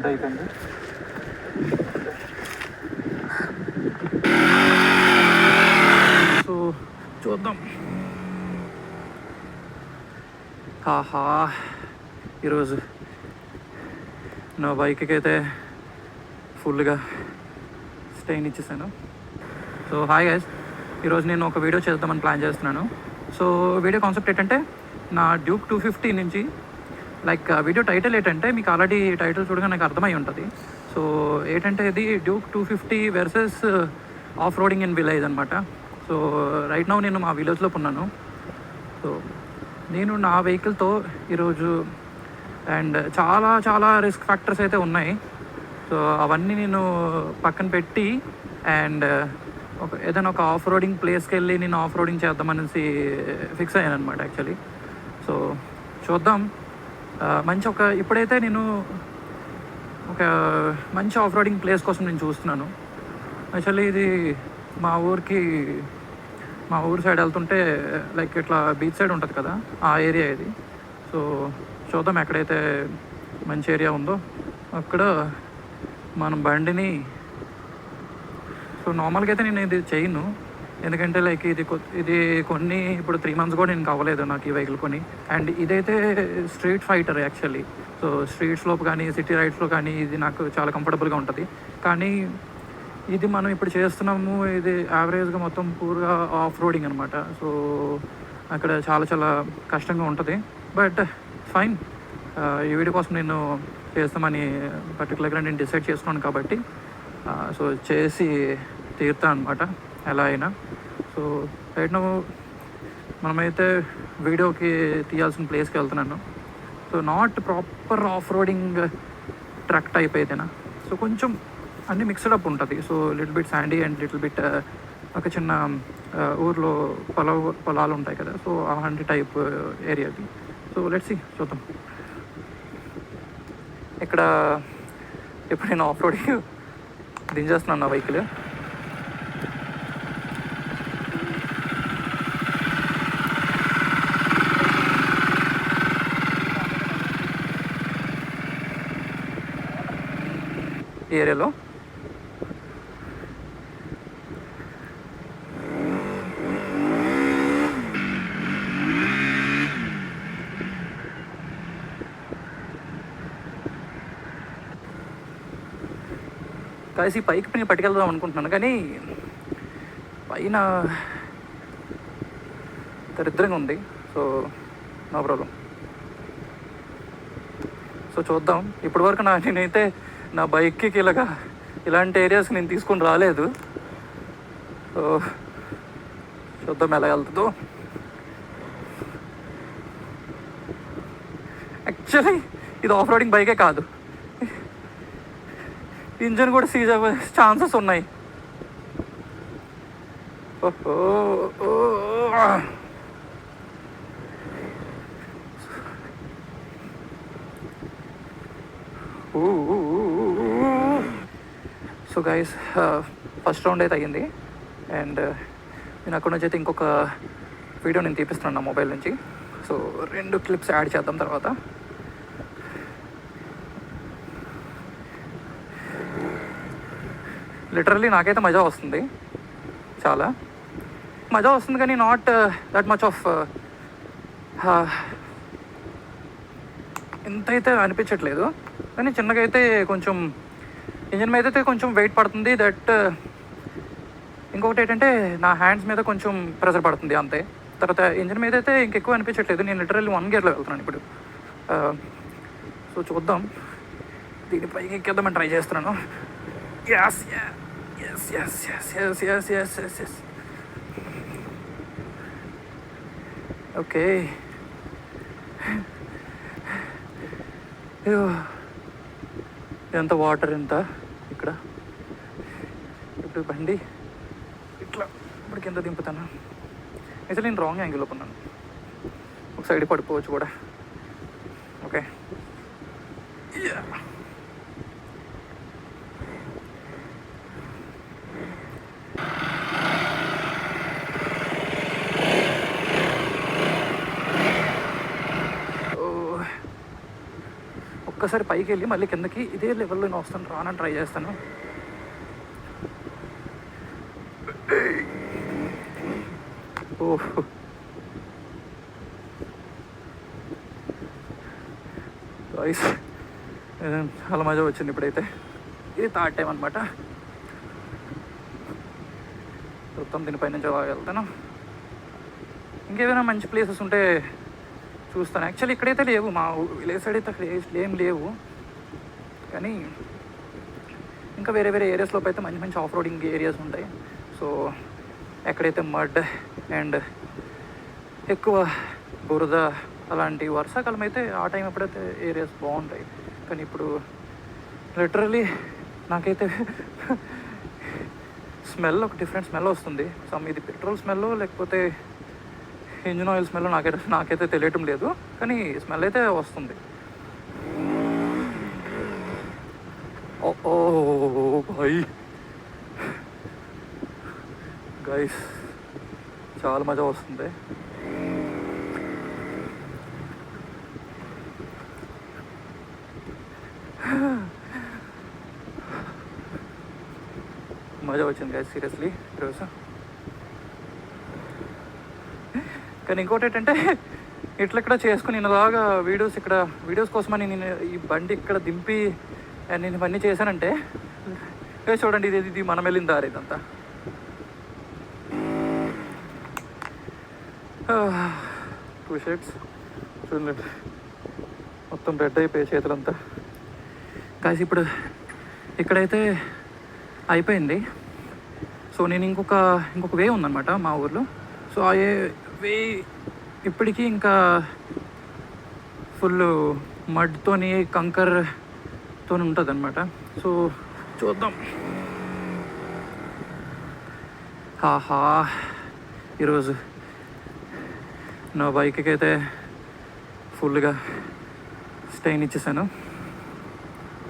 Red అయిపోయింది. So చూద్దాం. ఆహా, ఈరోజు నా బైక్కి అయితే ఫుల్గా స్టెయిన్ ఇచ్చేసాను. సో హాయ్ గైస్, ఈరోజు నేను ఒక వీడియో చేద్దామని ప్లాన్ చేస్తున్నాను. సో వీడియో కాన్సెప్ట్ ఏంటంటే, నా డ్యూక్ 250 నుంచి లైక్ వీడియో టైటిల్ ఏంటంటే మీకు ఆల్రెడీ టైటిల్ చూడగా నాకు అర్థమై ఉంటుంది. సో ఏంటంటే ఇది Duke 250 versus off roading in village అనమాట. సో రైట్ నౌ నేను మా విలేజ్లోకి ఉన్నాను. సో నేను నా వెహికల్తో ఈరోజు అండ్ చాలా చాలా రిస్క్ ఫ్యాక్టర్స్ అయితే ఉన్నాయి. సో అవన్నీ నేను పక్కన పెట్టి అండ్ ఏదైనా ఒక ఆఫ్ రోడింగ్ ప్లేస్కి వెళ్ళి నేను ఆఫ్ రోడింగ్ చేద్దామనేసి ఫిక్స్ అయ్యాను అనమాట యాక్చువల్లీ. సో చూద్దాం. ఇప్పుడైతే నేను ఒక మంచి ఆఫ్ రోడింగ్ ప్లేస్ కోసం నేను చూస్తున్నాను. యాక్చువల్లీ ఇది మా ఊరు సైడ్ వెళ్తుంటే లైక్ ఇట్లా బీచ్ సైడ్ ఉంటుంది కదా, ఆ ఏరియా ఇది. సో చూద్దాం ఎక్కడైతే మంచి ఏరియా ఉందో అక్కడ మనం బండిని. సో నార్మల్గా అయితే నేను ఇది చేయను, ఎందుకంటే లైక్ ఇది కొన్ని ఇప్పుడు 3 months కూడా నేను అవ్వలేదు నాకు ఈ వెహికల్ కొని. అండ్ ఇదైతే స్ట్రీట్ ఫైటర్ యాక్చువల్లీ. సో స్ట్రీట్స్లో కానీ సిటీ రైడ్స్లో కానీ ఇది నాకు చాలా కంఫర్టబుల్గా ఉంటుంది. కానీ ఇది మనం ఇప్పుడు చేస్తున్నాము, ఇది యావరేజ్గా మొత్తం పూర్గా ఆఫ్ రోడింగ్ అనమాట. సో అక్కడ చాలా చాలా కష్టంగా ఉంటుంది. బట్ ఫైన్, ఈ వీడియో కోసం నేను చేస్తామని పర్టికులర్గా నేను డిసైడ్ చేసుకున్నాను కాబట్టి సో చేసి తీరుతాను అనమాట ఎలా అయినా. సో రైట్ నౌ మనమైతే వీడియోకి తీయాల్సిన ప్లేస్కి వెళ్తున్నాను. So not proper off roading truck type అయితేనా, సో కొంచెం అన్నీ మిక్స్డ్ అప్ ఉంటుంది. So little bit sandy and little bit ఒక చిన్న ఊర్లో పొలాలు ఉంటాయి కదా, సో అలాంటి టైప్ ఏరియాది. సో లెట్స్ సీ, చూద్దాం. ఇక్కడ ఇప్పుడు నేను ఆఫ్ రోడింగ్ దించేస్తున్నాను నా వెహికల్. ఈ ఏరియాలో కలిసి పైకి నేను పట్టుకెళ్దాం అనుకుంటున్నాను, కానీ పైన దరిద్రంగా ఉంది. So no problem. సో చూద్దాం. ఇప్పటి వరకు నేనైతే నా బైక్కి ఇలాంటి ఏరియాస్కి నేను తీసుకొని రాలేదు. సో చూద్దాం ఎలా వెళ్తుందో. యాక్చువల్లీ ఇది ఆఫ్ రోడింగ్ బైకే కాదు, ఇంజన్ కూడా సీజ్ అయ్యే ఛాన్సెస్ ఉన్నాయి. సో గైస్, ఫస్ట్ రౌండ్ అయితే అయ్యింది. అండ్ నేను అక్కడ నుంచి అయితే ఇంకొక వీడియో నేను తీపిస్తున్నాను నా మొబైల్ నుంచి. సో 2 clips యాడ్ చేద్దాం తర్వాత. లిటరల్లీ నాకైతే మజా వస్తుంది, చాలా మజా వస్తుంది, కానీ నాట్ దట్ మచ్ ఆఫ్ ఎంతైతే అనిపించట్లేదు. కానీ చిన్నగా అయితే కొంచెం ఇంజన్ మీద అయితే కొంచెం వెయిట్ పడుతుంది. దట్ ఇంకొకటి ఏంటంటే నా హ్యాండ్స్ మీద కొంచెం ప్రెషర్ పడుతుంది అంతే. తర్వాత ఇంజన్ మీద అయితే ఇంకెక్కువ అనిపించట్లేదు. నేను లిటరల్లీ 1 gearలో వెళ్తున్నాను ఇప్పుడు. సో చూద్దాం, దీనిపైకి ఎక్కేద్దామని ట్రై చేస్తున్నాను. Yes. ఓకే, ఎంత వాటర్ ఎంత ఇక్కడ. ఇప్పుడు బండి ఇట్లా ఇప్పుడు కింద దింపుతాను. అయితే నేను రాంగ్ యాంగిల్లో ఉన్నాను, ఒక సైడ్ పడిపోవచ్చు కూడా. ఓకే, ఒక్కసారి పైకి వెళ్ళి మళ్ళీ కిందకి ఇదే లెవెల్లో నేను వస్తాను రానని ట్రై చేస్తాను. ఓహ్ గైస్, చాలా మజా వచ్చింది. ఇప్పుడైతే ఇది థర్డ్ టైం అనమాట. మొత్తం దీనిపై నుంచి అలా వెళ్తాను. ఇంకేమైనా మంచి ప్లేసెస్ ఉంటే చూస్తాను. యాక్చువల్లీ ఇక్కడైతే లేవు, మా విలేజ్ సైడ్ అయితే అక్కడ ఏం లేవు. కానీ ఇంకా వేరే వేరే ఏరియాస్లోపు అయితే మంచి మంచి ఆఫ్ రోడింగ్ ఏరియాస్ ఉంటాయి. సో ఎక్కడైతే మడ్ అండ్ ఎక్కువ బురద అలాంటి వర్షాకాలం అయితే ఆ టైం ఎప్పుడైతే ఏరియాస్ బాగుంటాయి. కానీ ఇప్పుడు లిటరలీ నాకైతే స్మెల్ ఒక డిఫరెంట్ స్మెల్ వస్తుంది. సమ్ ఇది పెట్రోల్ స్మెల్ లేకపోతే ఇంజిన్ ఆయిల్ స్మెల్ నాకైతే తెలియటం లేదు, కానీ స్మెల్ అయితే వస్తుంది. ఓ భాయ్ గైస్, చాలా మజా వస్తుంది. మజా వచ్చింది గైస్ సీరియస్లీ ఈరోజు. కానీ ఇంకోటి ఏంటంటే ఇట్లా చేసుకుని ఇలాగా వీడియోస్ కోసమని నేను ఈ బండి ఇక్కడ దింపి నేను ఇవన్నీ చేశానంటే చూడండి, ఇది మనం వెళ్ళిన దారి ఇదంతా. టూ షర్ట్స్ చూడండి, మొత్తం రెడ్ అయిపోయాయి చేతులంతా. కాసి ఇప్పుడు ఇక్కడైతే అయిపోయింది. సో నేను ఇంకొక వే ఉందన్నమాట మా ఊర్లో. సో ఆ వే ఇప్పటికీ ఇంకా ఫుల్ మడ్తోని కంకర్తో ఉంటుంది అనమాట. సో చూద్దాం. ఆహా, ఈరోజు నా బైక్కి అయితే ఫుల్గా స్టైన్ ఇచ్చేసాను.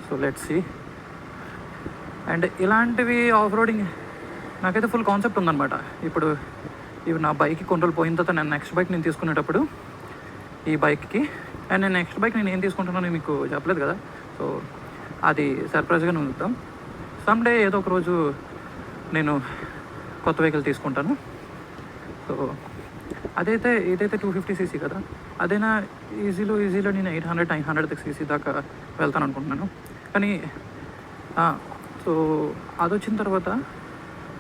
So let's see. అండ్ ఇలాంటివి ఆఫ్ రోడింగ్ నాకైతే ఫుల్ కాన్సెప్ట్ ఉందన్నమాట. ఇప్పుడు ఇవి నా బైక్ కొన్ని రోజులు పోయిన తర్వాత నేను నెక్స్ట్ బైక్ నేను తీసుకునేటప్పుడు ఈ బైక్కి, అండ్ నేను నెక్స్ట్ బైక్ నేను ఏం తీసుకుంటున్నానో మీకు చెప్పలేదు కదా. సో అది సర్ప్రైజ్గానే ఉంచుతాం. సమ్డే ఏదో ఒక రోజు నేను కొత్త వెహికల్ తీసుకుంటాను. సో ఇదైతే 250cc కదా, అదైనా ఈజీలో నేను 800-900 cc దాకా వెళ్తాను అనుకుంటున్నాను. కానీ సో అది వచ్చిన తర్వాత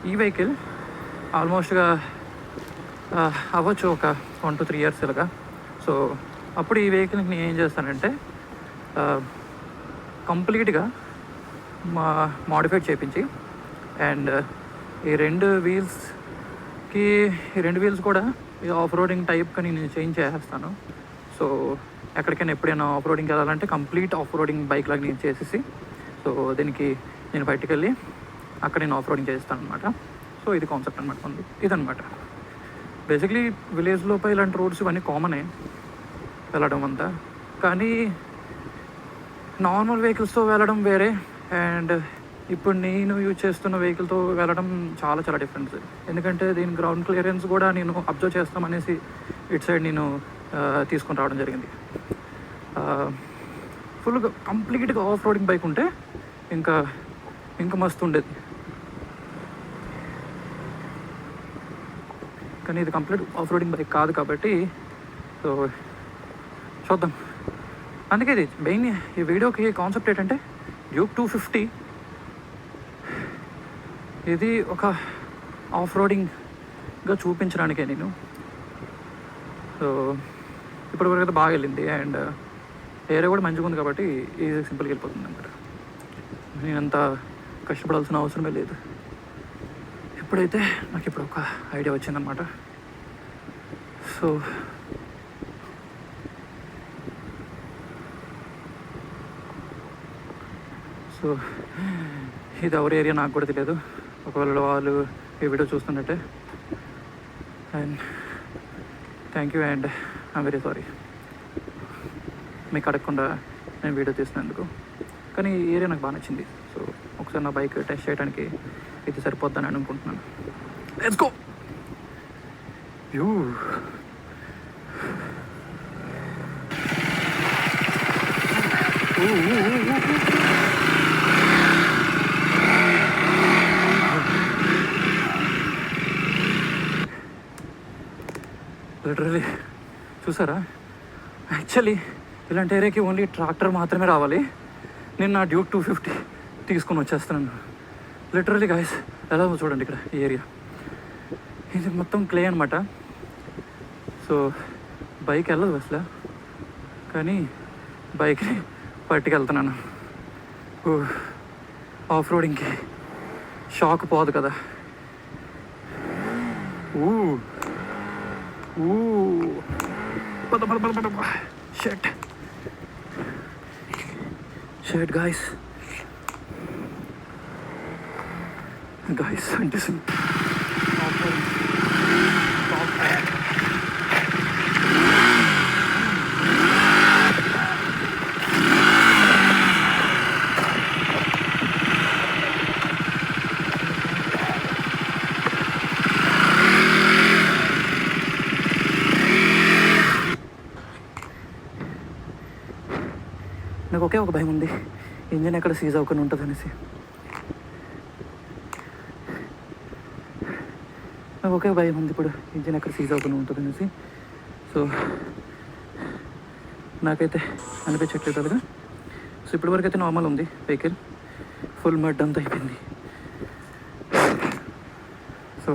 ఈ వెహికల్ ఆల్మోస్ట్గా అవ్వచ్చు ఒక 1 to 3 years ఇలాగా. సో అప్పుడు ఈ వెహికల్కి నేను ఏం చేస్తానంటే కంప్లీట్గా మాడిఫైడ్ చేయించి, అండ్ ఈ రెండు వీల్స్ కూడా ఆఫ్ రోడింగ్ టైప్గా నేను చేంజ్ చేసేస్తాను. సో ఎక్కడికైనా ఎప్పుడైనా ఆఫ్ రోడింగ్కి వెళ్ళాలంటే కంప్లీట్ ఆఫ్ రోడింగ్ బైక్ లాగా నేను చేసేసి, సో దీనికి నేను బయటికి వెళ్ళి అక్కడ నేను ఆఫ్ రోడింగ్ చేస్తాను అనమాట. సో ఇది కాన్సెప్ట్ అనమాట ఉంది ఇదనమాట. బేసిక్లీ విలేజ్ లోపల ఇలాంటి రోడ్స్ ఇవన్నీ కామనే వెళ్ళడం అంతా. కానీ నార్మల్ వెహికల్స్తో వెళ్ళడం వేరే, అండ్ ఇప్పుడు నేను యూజ్ చేస్తున్న వెహికల్తో వెళ్ళడం చాలా చాలా డిఫరెన్స్. ఎందుకంటే దీని గ్రౌండ్ క్లియరెన్స్ కూడా నేను అబ్జర్వ్ చేస్తామనేసి ఇటు సైడ్ నేను తీసుకొని రావడం జరిగింది. ఫుల్గా కంప్లీట్గా ఆఫ్ రోడింగ్ బైక్ ఉంటే ఇంకా మస్తు ఉండేది. కానీ ఇది కంప్లీట్ ఆఫ్ రోడింగ్ బైక్ కాదు కాబట్టి సో చూద్దాం. అందుకే ఇది మెయిన్ ఈ వీడియోకి కాన్సెప్ట్ ఏంటంటే డ్యూక్ 250 ఇది ఒక ఆఫ్ రోడింగ్గా చూపించడానికే నేను. సో ఇప్పటివరకు అయితే బాగా వెళ్ళింది, అండ్ ఏరియా కూడా మంచిగా ఉంది కాబట్టి ఈజీ సింపుల్గా వెళ్ళిపోతుంది అనమాట. నేనంత కష్టపడాల్సిన అవసరమే లేదు. ఇప్పుడైతే నాకు ఇప్పుడు ఒక ఐడియా వచ్చిందనమాట. సో ఇది ఎవరి ఏరియా నాకు కూడా తెలియదు. ఒకవేళ వాళ్ళు ఈ వీడియో చూస్తున్నట్టే, and thank you, and I'm very sorry మీకు అడగకుండా నేను వీడియో తీసినందుకు. కానీ ఈ ఏరియా నాకు బాగా నచ్చింది. సో ఒకసారి నా బైక్ టెస్ట్ చేయడానికి ఇది సరిపోద్దని అనుకుంటున్నాను. Let's go. లిటరలీ చూసారా, యాక్చువల్లీ ఇలాంటి ఏరియాకి ఓన్లీ ట్రాక్టర్ మాత్రమే రావాలి. నేను నా డ్యూక్ 250 తీసుకొని వచ్చేస్తున్నాను. లిటరలీ గాయస్ ఎలా ఉందో చూడండి ఇక్కడ ఈ ఏరియా. ఇది మొత్తం క్లే అనమాట. సో బైక్ వెళ్ళదు అసలు, కానీ బైక్ని పట్టుకెళ్తున్నాను. ఆఫ్ రోడింగ్కి షాక్ పోదు కదా. షర్ట్ గాయస్ అంటే నాకు ఒకే ఒక భయం ఉంది, ఇంజన్ ఎక్కడ సీజ్ అవ్వకుండా ఉంటుంది అనేసి. నాకు ఒకే భయం ఉంది ఇప్పుడు, ఇంజన్ ఎక్కడ సీజ్ అవ్వకుండా ఉంటుంది అనేసి. సో నాకైతే అనిపించట్లేదు అలాగా. సో ఇప్పటివరకు అయితే నార్మల్ ఉంది వెహికల్. ఫుల్ మడ్ అంతా అయిపోయింది. సో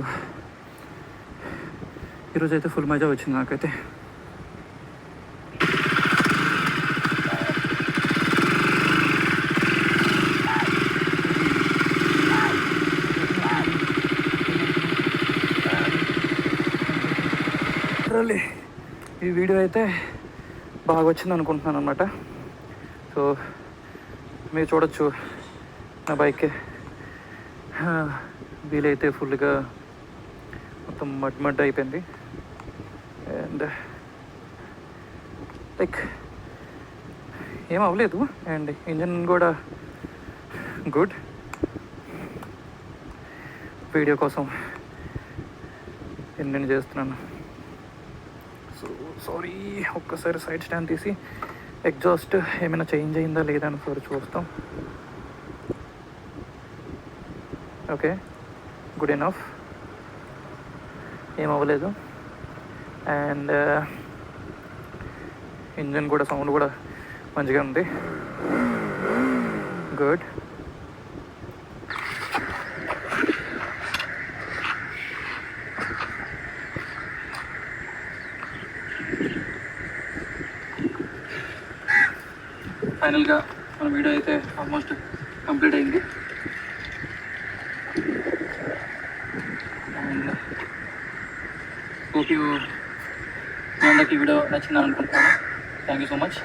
ఈరోజు అయితే ఫుల్ మజా వచ్చింది నాకైతే. ఈ వీడియో అయితే బాగా వచ్చింది అనుకుంటున్నాను అనమాట. సో మీరు చూడొచ్చు నా బైక్ వీలైతే ఫుల్గా మొత్తం మడ్ అయిపోయింది. అండ్ లైక్ ఏం అవ్వలేదు. అండ్ ఇంజన్ కూడా గుడ్. వీడియో కోసం నేను చేస్తున్నాను. సో సారీ, ఒక్కసారి సైడ్ స్టాండ్ తీసి ఎగ్జాస్ట్ ఏమైనా చేంజ్ అయిందా లేదా అని సార్ చూస్తాం. ఓకే, గుడ్ ఎనఫ్, ఏం అవ్వలేదు. అండ్ ఇంజన్ కూడా సౌండ్ కూడా మంచిగా ఉంది. గుడ్. ఫైనల్గా మన వీడియో అయితే ఆల్మోస్ట్ కంప్లీట్ అయింది. అండ్ హోప్ యూ మీ అందరికీ వీడియో నచ్చిందని అనుకుంటున్నాను. Thank you so much.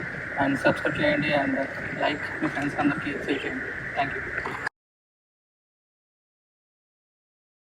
And subscribe చేయండి అండ్ లైక్ మీ ఫ్రెండ్స్ అందరికీ షేర్ చేయండి. Thank you.